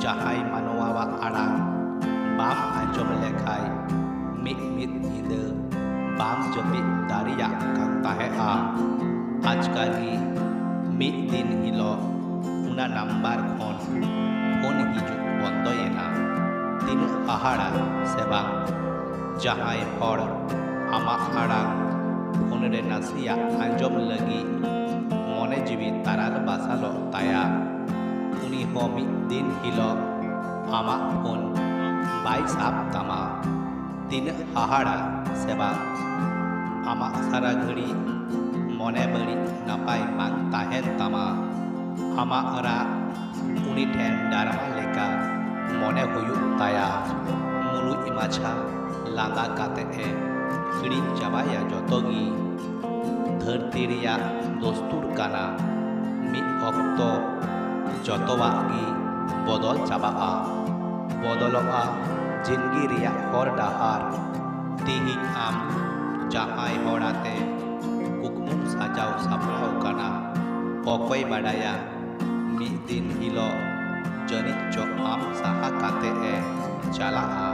Jahai manoawa arang bam anjom lekai mit ide bam jepit daria kan tahe a ajkali mit din hilo una number khon phone hiju bondoyena tin ahara seba jahai hor ama arang phone re nasia anjom lagi mone jibi taral basalo taya uni ho mit din hilo ama phone bai sap tama tin ahara seba ama sara ghari mone bari napai bang tahen tama ama ara uni ten darama leka mone huyuk taya mulu imacha langa kate e hirin jabaya jotogi dharti reya dostur kana mid okto jotowa gi bodol chaba'a bodologa jingi reya hor dahar tihi am jahai horate kukmum sajau saprau kana okoi badaya mid din hilo janit jo am saha kate e chala'a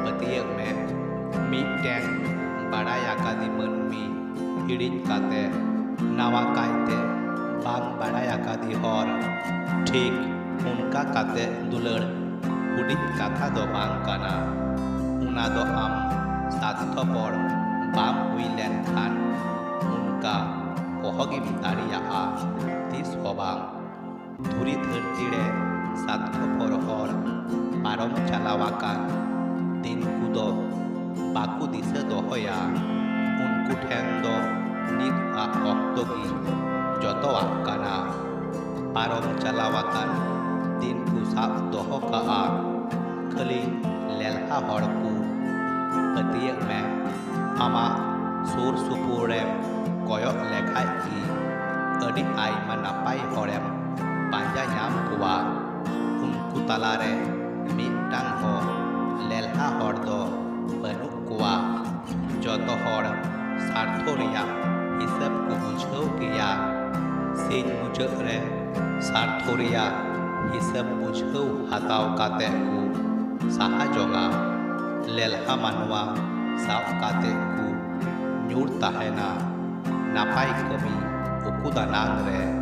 patiyak me mid ten badaya kadi manmi hirin kate nawa kaite bang badaya kadi hor ठीक उनका kate दुलड़ हुडिक कथा दो बांग kana una do am सार्थपर बाम हुईलेन खान उनका ohogim daria tis hobang धुरी धरती रे सार्थपर hor parom chalawakan din kudo baku dise dohoya unku ten do nit a okto gi jotoa kana parom chalawakan din ku sab doho ka a khali lelha hor ku patiyak me ama sur supurem koyok lekhai ki adi ai manapai horem panja nyam kuwa unku talare mitang ho lelha hor do banuk kuwa joto hor sartho reya hisab ku bujhau kiya sin bujhau re sartho reya hisab bujhau hataw kate ku sahajonga lelha manwa saw kate ku nyur tahena napai kami uku danang re